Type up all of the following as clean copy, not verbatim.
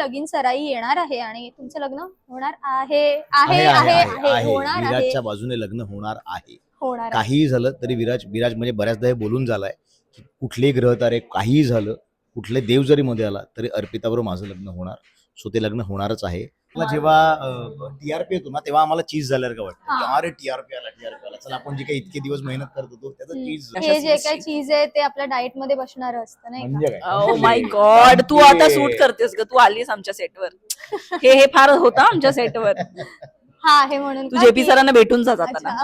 लगीन सराई येणार आहे आणि तुमचं लग्न होणार आहे आहे आहे आहे होणार आहे. विराजच्या बाजूने लग्न होणार आहे. होणार आहे. काहीही झालं तरी विराज म्हणजे बऱ्याचदा हे बोलून झालाय की कुठलेही ग्रहतारे काहीही झालं, कुठले देव जरी मध्ये आला तरी अर्पिताबरोबर माझं लग्न होणार. सो ते लग्न होणारच आहे. मला जेव्हा टीआरपी येतो ना तेव्हा आम्हाला चीज झाल्यावर का वाटतं की अरे टीआरपी आला चला आपण जे काही इतके दिवस मेहनत करत होतो त्याचं चीज. हे जे काही चीज आहे ते आपल्या डाएट मध्ये बसणार असतं नाही म्हणजे का? काय ओ माय गॉड, तू आता सूट करतेस ग. तू आलीस आमच्या सेटवर. हे फार होतं आमच्या सेटवर. हा हे म्हणून तू का जेपी की- सरांना भेटून जा जाताना.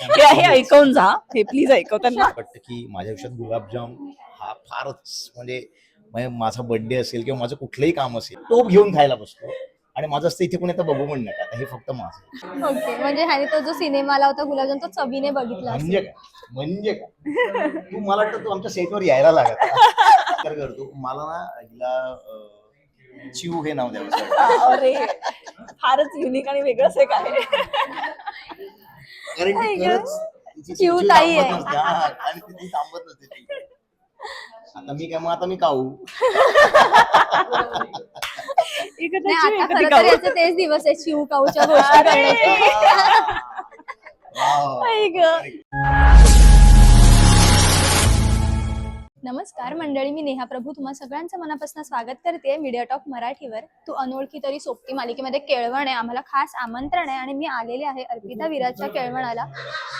अच्छा. हे ऐकवून जा. हे प्लीज ऐकव त्यांना. वाटतं की माझ्या आयुष्यात गुलाबजाम हा फारच म्हणजे माझा बर्थडे असेल किंवा माझं कुठलंही काम असेल तो घेऊन खायला बसतो. आणि माझं असतं इथे कोणी आता बघू पण नका, आता हे फक्त माझं. ओके म्हणजे ह्याने तो जो सिनेमा आला होता गुलाबजाम तो चवीने बघितला असेल. म्हणजे काय तू मला वाटतं तू आमच्या सेटवर यायला लागत तर करतो मला ना हिला चिव हे नाव द्यावं. अरे फारच युनिक आणि वेगळंच एक आहे. कारण ती खरंच तिची चिव चिव ताई थांबत आहे. नसते. हा, आणि ती थांबत नसते ती. आता मी काऊ. नाही, आता खरं तर याचे तेच दिवस आहे चिव काऊच्या गोष्टी करण्याचे. आई गं. नमस्कार मंडळी, मी नेहा प्रभू तुम्हा सगळ्यांचं मनापासून स्वागत करते मीडिया टॉक मराठीवर. तू अनोळखी तरी सोबती मालिकेमध्ये केळवण आहे, आम्हाला खास आमंत्रण आहे आणि मी आलेले आहे अर्पिता विराजच्या केळवणाला.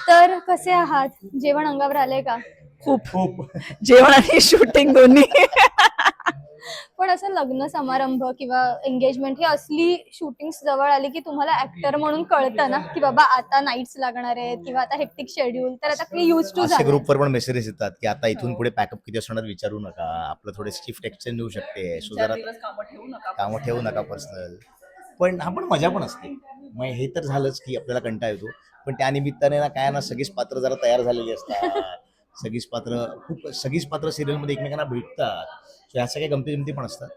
तर कसे आहात? जेवण अंगावर आलंय का? खूप जेवण आणि शूटिंग दोन्ही. पण असं लग्न समारंभ किंवा एंगेजमेंट हे असली शूटिंग जवळ आली की तुम्हाला ऍक्टर म्हणून कळतं ना की बाबा आता नाईट्स लागणार आहेत किंवा आता हेक्टिक शेड्यूल. तर आता मी यूज टू असे झाले. ग्रुपवर पण मेसेजेस येतात की आता इथून पुढे पॅकअप किती असणार विचारू नका, आपलं थोडे शिफ्ट एक्सचेंज होऊ शकते, सो जरा कामं ठेवू नका पर्सनल. पण हा पण मजा पण असते. मग हे तर झालंच की आपल्याला कंटाळा येतो, पण त्या निमित्ताने ना काय ना सगळीच पात्र जरा तयार झालेली असतात. सगळीच पात्र सिरियलमध्ये एकमेकांना भेटतात. सो ह्या सगळ्या गमती पण असतात.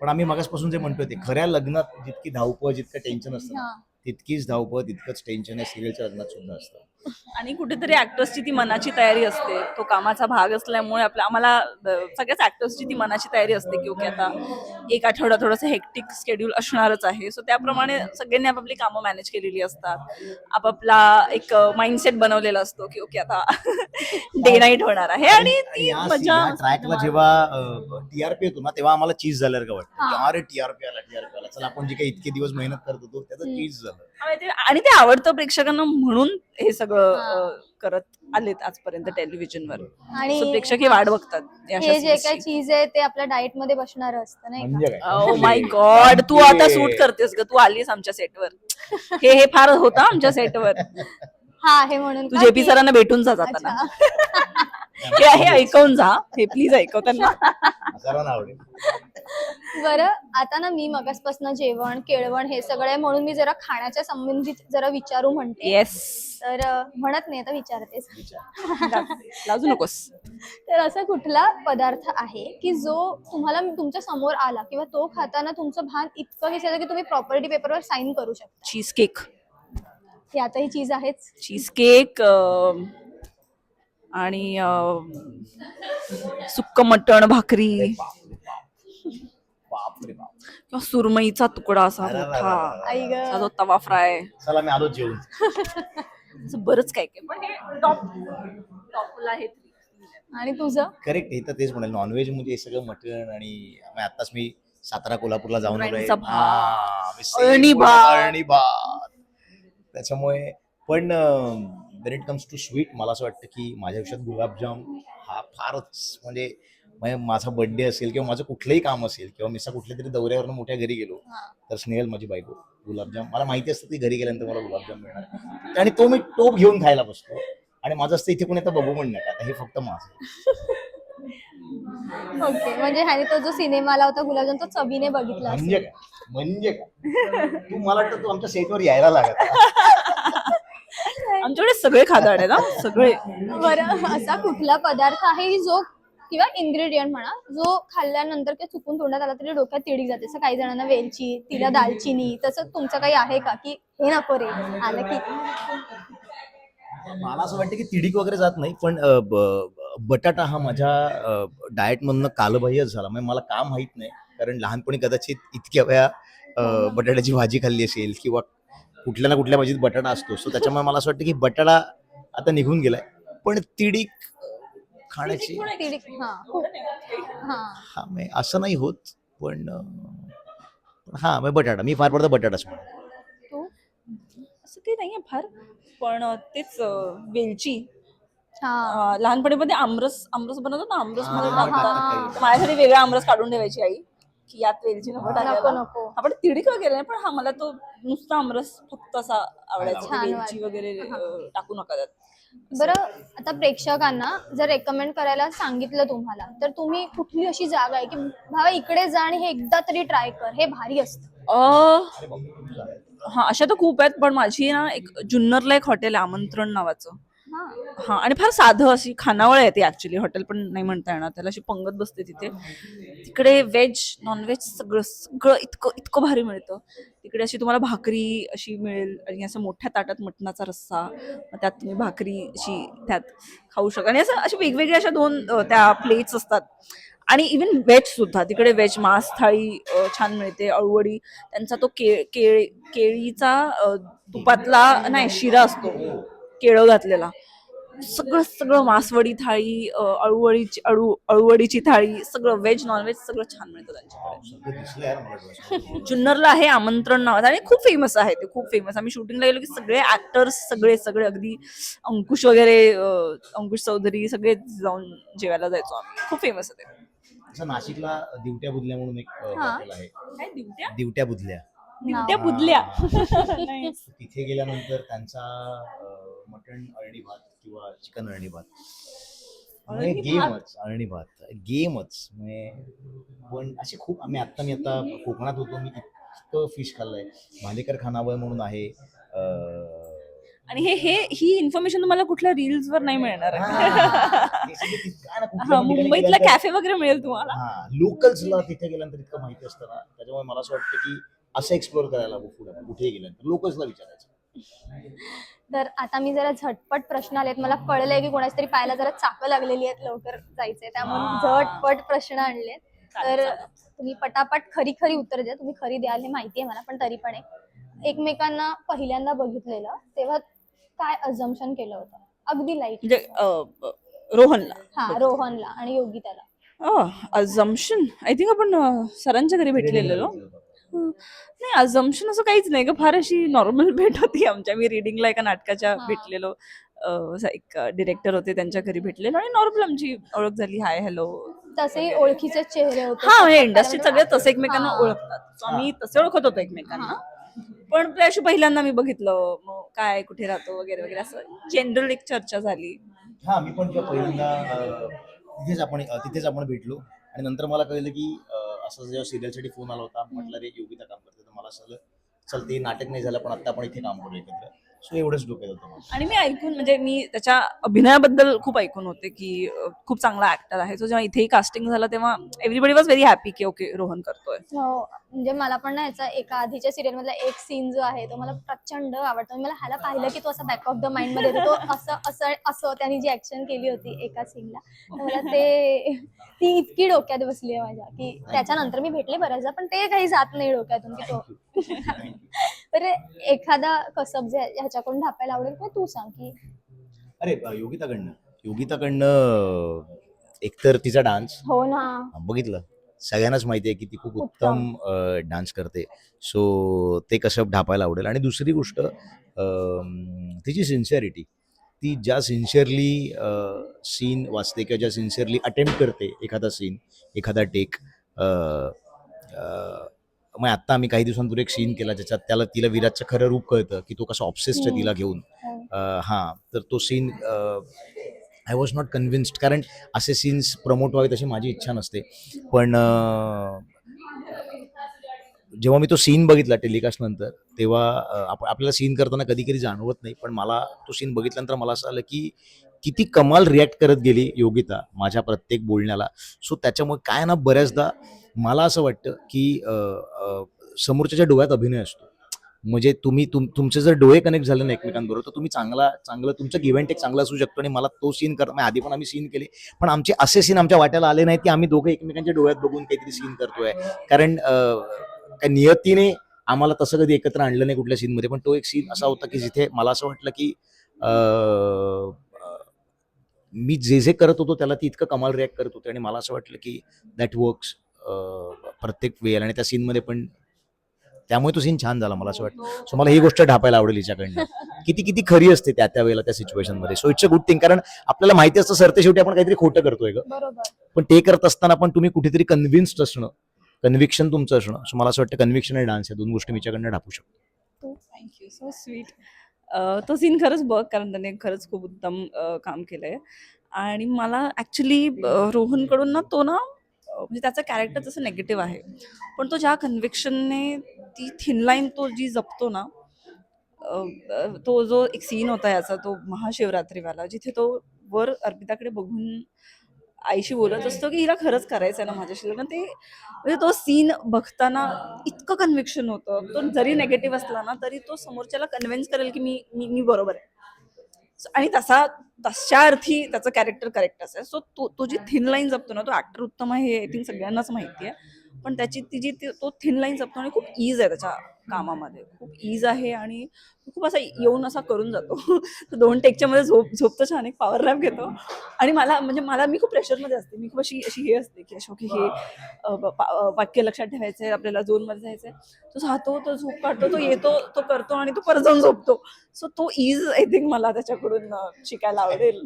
पण आम्ही मगासपासून जे म्हणतोय ते खऱ्या लग्नात जितकी धावपळ जितकं टेन्शन असतं ना, हा. तितकीच धावपळ तितकंच टेन्शन आहे सिरियलच्या लग्नात सुद्धा असतं. आणि कुठेतरी ऍक्टर्सची ती मनाची तयारी असते. तो कामाचा भाग असल्यामुळे आम्हाला सगळ्याच ऍक्टर्सची ती मनाची तयारी असते की ओके आता एक आठवडा थोडंसं हेक्टिक शेड्यूल असणारच आहे. सो त्याप्रमाणे सगळ्यांनी आपापली कामं मॅनेज केलेली असतात. आपापला एक माइंडसेट बनवलेला असतो की ओके आता डे नाईट होणार आहे आणि ती मजा. ट्रॅकला जेव्हा टीआरपी येतो ना तेव्हा आम्हाला चीज झाल्यावर का वाटतं की अरे टीआरपी आला चला आपण जे काही इतके दिवस मेहनत करत होतो त्याचं चीज झालं. आणि ते आवडतं प्रेक्षकांना म्हणून हे सगळं करत आलेत आजपर्यंत टेलिव्हिजनवर. आणि So प्रेक्षक हे वाट बघतात या हे जे series काही ची. चीज आहे ते आपल्या डाएट मध्ये बसणार असतं नाही का? म्हणजे काय ओ माय गॉड, तू आता सूट करतेस ग. तू आलीस आमच्या सेटवर. हे फार होतं आमच्या सेटवर. हा हे म्हणून तू का जेपी की- सरांना भेटून जा जाताना. अच्छा. हे ऐकवून जा. हे प्लीज ऐकव त्यांना. सर्वांना आवडेल. बरं आता ना मी मगासपासून जेवण केळवण हे सगळं आहे म्हणून मी जरा खाण्याच्या संबंधित जरा विचारू म्हणते. येस, तर म्हणत नाही आता विचारतेस. लाजू नकोस. तर असा कुठला पदार्थ आहे की जो तुम्हाला तुमच्या समोर आला किंवा तो खाताना तुमचं भान इतकं विसरलं की तुम्ही प्रॉपर्टी पेपरवर साईन करू शकता? Cheese cake. यातही चीज आहेच. चीज केक आणि सुक्क मटण भाकरी बापरे बाप. किंवा सुरमईचा तुकडा असा अरे वा वा मोठा, वा वा. आई ग. असा जो तवा फ्राय, चला मी आलो जेवून. असं बरंच काय काय. पण हे टॉपला हे आणि तुझं? करेक्ट. हे तर तेच म्हणेल नॉनव्हेज म्हणजे हे सगळं मटण आणि आताच मी सातारा कोल्हापूरला जाऊन आलोय. राईचा भात, हा, मी सेम अळणी बोललो, भात. अळणी भात. त्याच्यामुळे पण when it comes to sweet मला असं वाटतं की माझ्या आयुष्यात गुलाबजाम हा फारच म्हणजे माझा बर्थडे असेल किंवा माझं कुठलंही काम असेल किंवा मी कुठल्या तरी दौऱ्यावरून मोठ्या घरी गेलो तर स्नेहल माझी बायको गुलाबजाम मला माहिती असतं ती घरी गेल्यानंतर मला गुलाबजाम मिळणार आणि तो मी टोप घेऊन खायला बसतो. आणि माझं असतं इथे कोणी आता बघू पण नका, आता हे फक्त माझं. ओके म्हणजे ह्याने तो जो सिनेमा आला होता गुलाबजाम तो चवीने बघितला असेल. म्हणजे काय तू मला वाटतं तू आमच्या सेटवर यायला लागत. आमच्याकडे सगळे खादाड आहेत ना, सगळे. बरं असा कुठला पदार्थ आहे की जो किंवा इन्ग्रेडियंट म्हणा जो खाल्ल्यानंतर किंवा चुकून तोंडात आला तरी डोक्यात तिडीक जाते? असं काही जणांना वेलची, तिला दालचिनी, तसं तुमचं काही आहे का की हे नको रे आलं की? मला असं वाटतं की तिडीक वगैरे जात नाही पण बटाटा हा माझ्या डाएटमधनं कालबाह्यच झाला. म्हणजे मला का माहित नाही, कारण लहानपणी कदाचित इतक्या वेळा बटाट्याची भाजी खाल्ली असेल किंवा कुठल्या ना कुठल्या भाजीत बटाटा असतो. सो त्याच्यामुळे मला असं वाटतं की बटाटा आता निघून गेलाय. पण तिडीक खाण्याची तिडीक हा खूप हा हा म्हणजे असं नाही होत, पण हा म्हणजे बटाटा मी फार पडतो बटाटाच म्हणतो. तू असं काही नाहीये फार, पण तेच वेलची हा लहानपणी मध्ये आमरस आमरस बनवतो ना, आमरस मध्ये हा, टाकतात. तर माझ्यासाठी वेगळा आमरस काढून ठेवायची आई, की यात वेलची नको नको टाकायला. नको आपण तिडीक वगैरे नाही, पण हा मला तो नुसता आमरस फक्त असा आवडायचा. ते छान वेलची वगैरे टाकू नका त्यात. बरं. आता प्रेक्षकांना जर रेकमेंड करायला सांगितलं तुम्हाला, तर तुम्ही कुठली अशी जागा आहे की भावा इकडे जा आणि हे एकदा तरी ट्राय कर, हे भारी असतं? हा, अशा तर खूप आहेत, पण माझी ना एक जुन्नरला एक हॉटेल आहे आमंत्रण नावाचं. हा हा, आणि फार साधं, अशी खानावळ आहे ती ऍक्च्युली, हॉटेल पण नाही म्हणता येणार त्याला, अशी पंगत बसते तिथे. तिकडे व्हेज नॉनव्हेज सगळं सगळं इतकं इतकं भारी मिळतं तिकडे. अशी तुम्हाला भाकरी अशी मिळेल आणि असं मोठ्या ताटात मटणाचा रस्सा, मग त्यात तुम्ही भाकरी अशी त्यात खाऊ शकता. आणि असं अशा वेगवेगळ्या अशा दोन त्या प्लेट्स असतात. आणि इव्हन व्हेज सुद्धा तिकडे व्हेज मांस थाळी छान मिळते. अळूवडी त्यांचा तो केळीचा तुपातला नाही शिरा असतो, केळं घातलेला. सगळं सगळं मासवडी थाळी, अळूवडीची थाळी, सगळं व्हेज नॉनव्हेज सगळं छान मिळतं त्यांच्याकडे. सगळं दिसलं यार मला डोळ्यासमोर. जुन्नरला आहे आमंत्रण नावाचं, आणि खूप फेमस आहे ते, खूप फेमस. आम्ही शूटिंगला गेलो की सगळे ऍक्टर्स सगळे सगळे अगदी अंकुश वगैरे, अंकुश चौधरी सगळे जाऊन जेवायला जायचो आम्ही. खूप फेमस आहे ते. असं नाशिकला दिवट्या बुधल्या म्हणून एक हॉटेल आहे. काय दिवट्या दिवट्या बुधल्या. दिवट्या बुधल्या. तिथे गेल्यानंतर त्यांचा मटण अळणी भात किंवा चिकन अळणी भात अळणी गेमच, अळणी भात गेमच. पण असे खूप मी आता कोकणात होतो, मी इतकं फिश खाल्लंय. भालेकर खानावळ म्हणून आहे. आणि ही इन्फॉर्मेशन तुम्हाला कुठल्या रील्स वर नाही मिळणार आहे. हा, मुंबईतला कॅफे वगैरे मिळेल तुम्हाला. लोकल्सला तिथे गेल्यानंतर इतकं माहिती असतं ना, त्याच्यामुळे मला असं वाटतं की असं एक्सप्लोर करायला हवं पुढे कुठेही गेल्यानंतर लोकल्सला विचारायचं. तर आता मी जरा झटपट प्रश्न आलेत, मला कळलंय की कोणाच तरी पायाला जरा चाकं लागलेली आहेत, लवकर जायचंय, त्यामुळे झटपट प्रश्न आणलेत. तर तुम्ही पटापट खरी खरी उत्तर द्या. तुम्ही खरी द्याल हे माहितीये मला, पण तरी पण एकमेकांना पहिल्यांदा बघितलेलं तेव्हा काय अझम्पशन केलं होतं, अगदी लाईट? म्हणजे रोहनला. हा, रोहनला आणि योगिताला. अझम्पशन आय थिंक आपण सरांच्या घरी भेटलेलो. नाही, अझम्पशन असं काहीच नाही ग, फार अशी नॉर्मल भेट होती आमच्या. मी रिडिंगला एका नाटकाच्या भेटलेलो, एक डिरेक्टर होते त्यांच्या घरी भेटलेलो, आणि नॉर्मल आमची ओळख झाली, हाय हॅलो. तसेही ओळखीचे चेहरे होते. हा, म्हणजे इंडस्ट्रीत सगळे तसे एकमेकांना ओळखतात, सो आम्ही तसे ओळखत होतो एकमेकांना. पण ते अशी पहिल्यांदा मी बघितलं, मग काय कुठे राहतो वगैरे वगैरे असं जनरल एक चर्चा झाली. हा, मी पण पहिल्यांदा तिथेच आपण भेटलो, आणि नंतर मला कळलं की असं जेव्हा सिरियलसाठी फोन आला होता, म्हटलं रे योगिता काम करते, तर मला असं चल ते नाटक नाही झालं, पण आता आपण इथे काम करू एकत्र. सो एवढंच डोक्यात होतं. आणि मी ऐकून, म्हणजे मी त्याच्या अभिनयाबद्दल खूप ऐकून होते की खूप चांगला ऍक्टर आहे. सो जेव्हा इथेही कास्टिंग झालं तेव्हा एव्हरीबडी वॉज व्हेरी हॅपी की ओके रोहन करतोय. हो, म्हणजे मला पण ना याचा एका आधीच्या सिरियल मधला एक सीन जो आहे तो मला प्रचंड आवडतो. मला ह्याला पाहिलं की तो असं बॅक ऑफ द माइंड मध्ये येतो, तो असं असं असं त्यांनी जी ऍक्शन केली होती एका सीनला, मला ती इतकी डोक्यात बसली आहे माझ्या की त्याच्यानंतर मी भेटले बऱ्याचदा, पण ते काही जात नाही डोक्यातून की तो. तर एखादा कसब जे ह्याच्याकडून ढापायला आवडेल किंवा तू सांग की. अरे योगिताकडनं एकतर तिचा डान्स, हो ना, बघितलं सगळ्यांनाच माहिती आहे की ती खूप उत्तम डान्स करते. सो ते कसं ढापायला आवडेल. आणि दुसरी गोष्ट तिची सिन्सिअरिटी, ती ज्या सिन्सिअरली सीन वाचते किंवा ज्या सिन्सिअरली अटेम्प्ट करते एखादा सीन, एखादा टेक. मग आत्ता आम्ही काही दिवसांपूर्वी एक सीन केला ज्याच्यात तिला विराजचं खरं रूप कळतं की तो कसा ऑब्सेस्ड आहे तिला घेऊन. तर तो scene I was not convinced, कारण असे सीन्स प्रमोट व्हावे तशी माझी इच्छा नसते. पण जेव्हा मी तो सीन बघितला टेलिकास्ट नंतर, तेव्हा आपल्याला सीन करताना कधी कधी जाणवत नाही, पण मला तो सीन बघितल्यानंतर मला असं आलं की किती कमाल रिॲक्ट करत गेली योगिता माझ्या प्रत्येक बोलण्याला. सो त्याच्यामुळे काय ना, बऱ्याचदा मला असं वाटतं की समोरच्याच्या डोळ्यात अभिनय असतो, म्हणजे तुमचे जर डोळे कनेक्ट झाले ना एकमेकांबरोबर तर तुम्ही चांगलं तुमचं गिव्ह अँड टेक चांगलं असू शकतो. आणि मला तो सीन आधी पण आम्ही सीन केले, पण आमचे असे सीन आमच्या वाट्याला आले नाहीत की आम्ही दोघं एकमेकांच्या डोळ्यात बघून काहीतरी सीन करतोय. कारण काय नियतीने आम्हाला तसं कधी एकत्र आणलं नाही कुठल्या सीनमध्ये. पण तो एक सीन असा होता की जिथे मला असं वाटलं की मी जे करत होतो त्याला ती इतकं कमाल रिॲक्ट करत होते आणि मला असं वाटलं की दॅट वर्क्स प्रत्येक वेळेला. आणि त्या सीनमध्ये पण त्यामुळे तो सीन छान झाला मला असं वाटतं. सो मला ही गोष्ट ढापायला आवडेल हिच्याकडनं, किती खरी असते त्या वेळेला त्या सिच्युएशन मध्ये. So it's a good thing. कारण आपल्याला माहिती असतं सरते शेवटी आपण काहीतरी खोटं करतोय ग, बरोबर. पण ते करत असताना पण तुम्ही कुठेतरी कन्व्हिन्स्ड असणं, कन्व्हिक्शन तुमचं असणं. सो मला असं वाटतं कन्व्हिक्शन आणि डान्स या दोन गोष्टी मी हिच्याकडनं ढापू शकतो. Thank you, so sweet. तो सीन खरंच बघ, कारण त्याने खरंच खूप उत्तम काम केलंय. आणि मला ऍक्च्युली रोहनकडून ना तो ना म्हणजे त्याचं कॅरेक्टर तसं नेगेटिव्ह आहे, पण तो ज्या कन्व्हिक्शनने ती थिन लाईन तो जी जपतो ना, तो जो एक सीन होता याचा, तो महाशिवरात्रीवाला, जिथे तो वर अर्पिताकडे बघून आईशी बोलत असतो की हिला खरंच करायचं आहे ना माझ्याशी लग्न. ते म्हणजे तो सीन बघताना इतकं कन्व्हिक्शन होतं. तो जरी नेगेटिव्ह असला ना तरी तो समोरच्याला कन्व्हिन्स करेल की मी मी मी बरोबर आहे. आणि तशा अर्थी त्याचं कॅरेक्टर करेक्ट असेल. सो तो जी थिन लाईन जपतो ना, तो ऍक्टर उत्तम आहे हे आय थिंक सगळ्यांनाच माहिती आहे. पण तो थिन लाईन जपतो आणि खूप ईज आहे त्याच्या कामामध्ये, खूप ईज आहे. आणि खूप असा येऊन असा करून जातो. 2 टेकच्या मध्ये झोपतो छान, एक पॉवर नॅप घेतो. आणि मी खूप प्रेशरमध्ये असते. मी खूप अशी अशी हे असते की अशोक हे वाक्य लक्षात ठेवायचंय, आपल्याला झोनमध्ये जायचंय. तो जातो, तो झोप काढतो, तो येतो, तो करतो आणि तो परत जाऊन झोपतो. सो तो ईज आय थिंक मला त्याच्याकडून शिकायला आवडेल.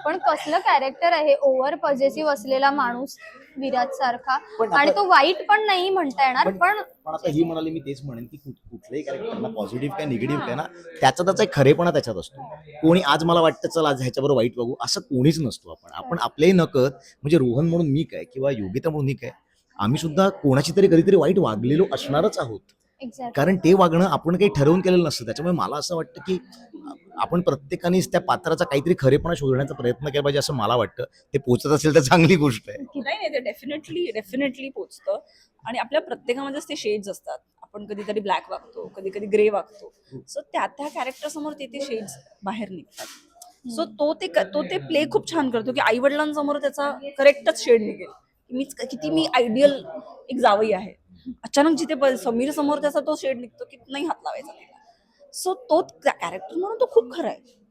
पण कसलं कॅरेक्टर आहे, ओव्हर पॉझिटिव्ह असलेला माणूस विराज सारखा. पण आता- आणि तो वाईट पण नाही म्हणता येणार, पण आता ही म्हणाली, मी तेच म्हणेन की कुठलंही कॅरेक्टरला पॉझिटिव्ह काय निगेटिव्ह काय ना, त्याचा एक खरेपणा त्याच्यात असतो. कोणी आज मला वाटतं चल आज ह्याच्याबरोबर वाईट वागू असं कोणीच नसतो. आपण आपलेही नकळत, म्हणजे रोहन म्हणून मी काय किंवा योगिता म्हणून मी काय, आम्ही सुद्धा कोणाची तरी कधीतरी वाईट वागलेलो असणारच आहोत. एक्झॅक्ट. कारण ते वागणं आपण काही ठरवून केलेलं नसतं. त्याच्यामुळे मला असं वाटतं की आपण प्रत्येकानेच त्या पात्राचा काहीतरी खरेपणा शोधण्याचा प्रयत्न केला पाहिजे असं मला वाटतं. ते पोचत असेल तर चांगली गोष्ट आहे. नाही, ते डेफिनेटली पोचतं. आणि आपल्या प्रत्येकामध्येच ते शेड्स असतात. आपण कधीतरी ब्लॅक वागतो, कधी कधी ग्रे वागतो. सो त्या शेड समोर ते शेड्स बाहेर निघतात. सो तो ते प्ले खूप छान करतो की आई वडिलांसमोर त्याचा करेक्टच शेड निघेल. किती मी आयडियल एक जावई आहे. अचानक जिथे समीर समोर त्याचा तो शेड निघतो की नाही हात लावायचा तिला. सो तो कॅरेक्टर म्हणून तो खूप खरा आहे.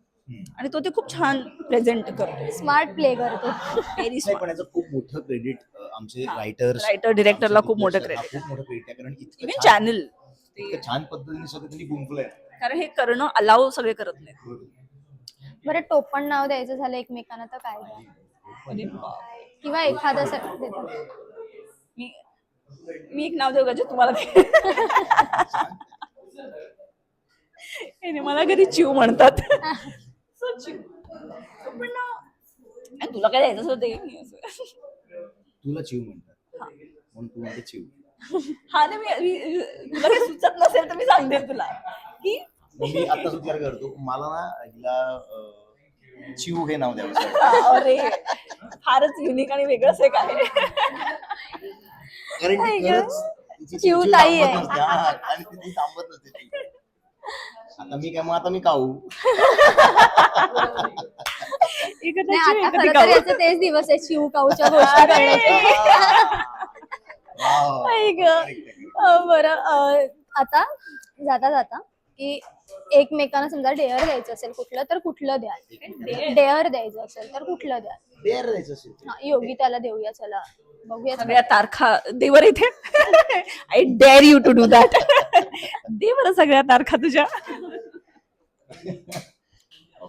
आणि तो ते खूप छान प्रेझेंट करतो. स्मार्ट प्ले करतो. व्हेरी नाही, स्मार्ट. पण याचं खूप मोठं क्रेडिट आमचे रायटर्स, रायटर डिरेक्टरला खूप मोठं क्रेडिट. खूप मोठं क्रेडिट आहे. कारण इव्हन चॅनल, इतकं छान पद्धतीने सगळं त्यांनी गुंफलंय. कारण हे करणं अलाव सगळे करत नाहीत. बरं, टोपण नाव द्यायचं झालं एकमेकांना तर काय द्या, किंवा एखादं देतात. मी एक नाव देऊ का जे तुम्हाला दे? हे नाही, मला कधी चिव म्हणतात. So, चिव. पण तुला काय द्यायचं असं दे मी असं. तुला चिव म्हणतात म्हणून तू म्हणते चिव. हा ना, तुला काही सुचत नसेल तर मी सांगते तुला की मी आताच विचार करतो, मला ना हिला चिव हे नाव द्यावं. अरे फारच युनिक आणि वेगळंच एक आहे. कारण ती खरंच तिची चिव चिव ताई थांबत आहे. नसते. हा, आणि ती थांबत नसते ती. आता मी काऊ. नाही, आता खरं तर याचे तेच दिवस आहे चिव काऊच्या गोष्टी करण्याचे. आई गं. बरं, आता जाता की एकमेकांना समजा डेअर द्यायचं असेल कुठलं तर कुठलं द्याल? डेअर द्यायचं असेल तर कुठलं द्याल? डेअर द्यायचं असेल हा, योगिताला देऊया, चला बघूया. सगळ्या तारखा देवर इथे. I dare you to do that. दे बरं सगळ्या तारखा तुझ्या.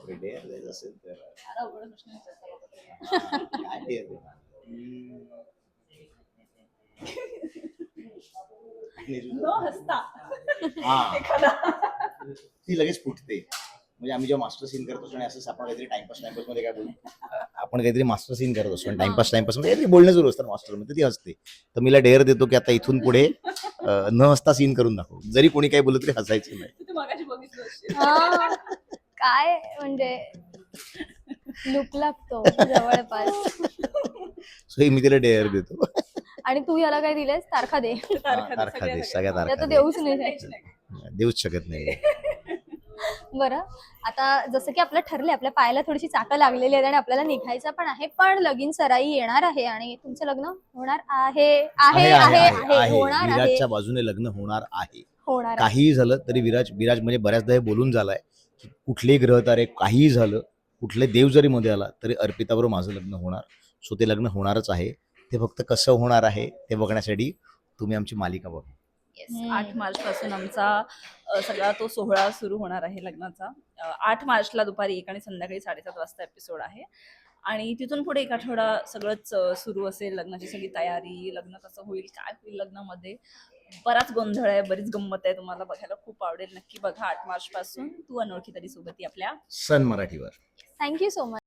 डेअर द्यायचं असेल तर काय डेअर देणार? न हसता हा, ती लगेच फुटते. म्हणजे आम्ही जेव्हा मास्टर सीन करत असतो आणि असं आपण काहीतरी टाइमपास मध्ये काय बोलतो, आपण काहीतरी मास्टर सीन करत असतो आणि टाइमपास मध्ये बोलणं सुरू असतं मास्टर मध्ये, ती हसते. तर मीला डेअर देतो की आता इथून पुढे न हसता सीन करून दाखव. जरी कोणी काही बोलत तरी हसायचं नाही. तू मगाशी बघितलं असेल. हा, काय म्हणजे लुक लागतो जवळपास. सो मी तिला डेअर देतो. आणि तू याला काय दिलेस? तारखा दे. तारखा दे, सगळ्या त्या तर तारखा दे. देऊच नाही. देऊच शकत नाही. बरं, आता जसं की आपलं ठरलंय, आपल्या पायाला थोडीशी चाकं लागलेली आहेत आणि आपल्याला निघायचं पण आहे, पण लगीन सराई येणार आहे आणि तुमचं लग्न होणार आहे आहे आहे आहे होणार आहे विराजच्या बाजूने लग्न होणार आहे. होणार आहे. काहीही झालं तरी विराज म्हणजे बऱ्याचदा हे बोलून झालाय की कुठलेही ग्रह तारे काहीही झालं, कुठले देव जरी मध्ये आला तरी अर्पिताबरोबर माझं लग्न होणार. सो ते लग्न होणारच आहे. ते फक्त कसं होणार आहे ते बघण्यासाठी तुम्ही आमची मालिका बघा. Yes, 8 मार्च पासून आमचा सगळा तो सोहळा सुरू होणार आहे लग्नाचा. 8 मार्चला दुपारी 1 आणि संध्याकाळी 7:30 वाजता एपिसोड आहे. आणि तिथून पुढे एक आठवडा सगळंच सुरू असेल. लग्नाची सगळी तयारी, लग्न कसं होईल, काय होईल लग्नामध्ये, बराच गोंधळ आहे, बरीच गंमत आहे. तुम्हाला बघायला खूप आवडेल. नक्की बघा 8 मार्च पासून तू अनोळखी तरी सोबती आपल्या सन मराठीवर. Thank you so much.